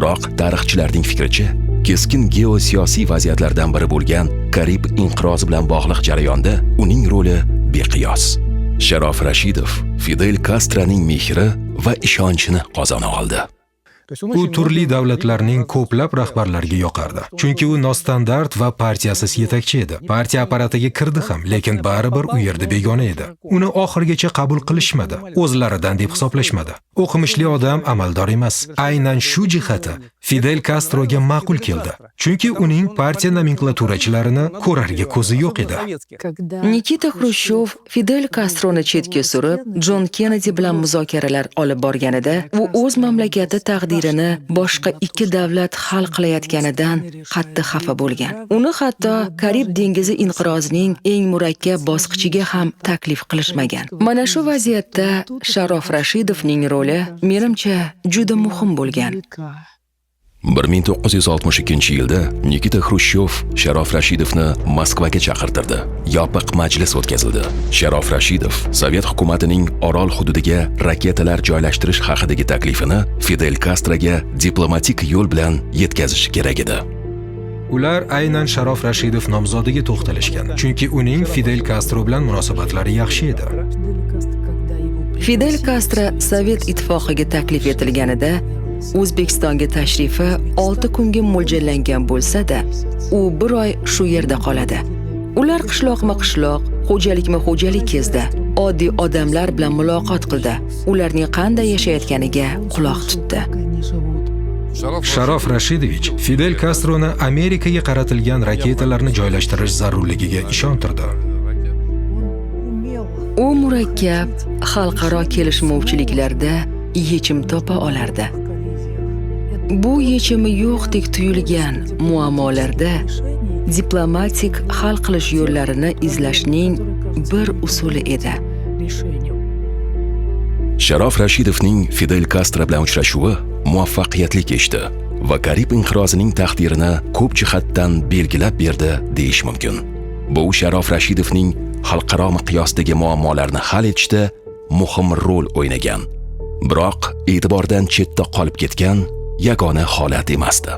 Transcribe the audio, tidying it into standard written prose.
Biroq tarixchilarning fikricha, keskin geosiyosiy vaziyatlardan biri bo'lgan Karib inqirozi bilan bog'liq jarayonda uning roli beqiyos. Sharof Rashidov Fidel Castroning mehri va ishonchini qozona oldi. U turli davlatlarning ko'plab rahbarlariga yoqardi. Chunki u nostandart va partiyasiz yetakchi edi. Partiya apparatiga kirdi ham, lekin baribir u yerda begona edi. Uni oxirigacha qabul qilishmadi, o'zlaridan deb hisoblashmadi. O'qimishli odam amaldor emas. Aynan shu jihati Fidel Castroga ma'qul keldi. Chunki uning partiya nomenklaturachalarini ko'rarga ko'zi yo'q edi. Nikita Xrushchev Fidel Castroni chetga surib, John Kennedy bilan muzokaralar olib borganida, u o'z mamlakati taqdirini boshqa ikki davlat hal qilayotganidan qattiq xafa bo'lgan. Uni hatto Karib dengizi inqirozining eng murakkab bosqichiga ham taklif qilishmagan. Mana shu vaziyatda Sharof Rashidovning roli menimcha juda muhim bo'lgan. 1962-yilda Nikita Xrushchev Sharof Rashidovni Moskvaga chaqirtirdi. Yopiq majlis o'tkazildi. Sharof Rashidov Sovet hukumatining Orol hududiga raketalar joylashtirish haqidagi taklifini Fidel Castroga diplomatik yo'l bilan yetkazishi kerak edi. Ular aynan Sharof Rashidov nomzodiga to'xtalishgan, chunki uning Fidel Castro bilan munosabatlari yaxshi edi. Fidel Castro Sovet ittifoqiga taklif etilganida O'zbekistonga tashrifi 6 kunga mo'ljallangan bo'lsa-da, u 1 oy shu yerda qoladi. Ular qishloqma-qishloq, xo'jalik-xo'jalik kezdi. Oddiy odamlar bilan muloqot qildi. Ularning qanday yashayotganiga quloq tutdi. Sharof Rashidovich Fidel Castroni Amerikaga qaratilgan raketalarni joylashtirish zarurligiga ishontirdi. U murakkab xalqaro kelishmovchiliklarda yechim topa olardi. Bu yechimi yo'qdek tuyulgan muammolarda diplomatik hal qilish yo'llarini izlashning bir usuli edi. Sharof Rashidovning Fidel Castro bilan uchrashuvi muvaffaqiyatli kechdi va Karib inqirozining taqdirini ko'p jihatdan belgilab berdi deyish mumkin. Bu Sharof Rashidovning xalqaro miqyosdagi muammolarni hal etishda muhim rol o'ynagan. Biroq e'tibordan chetda qolib ketgan yagona holat emasdi.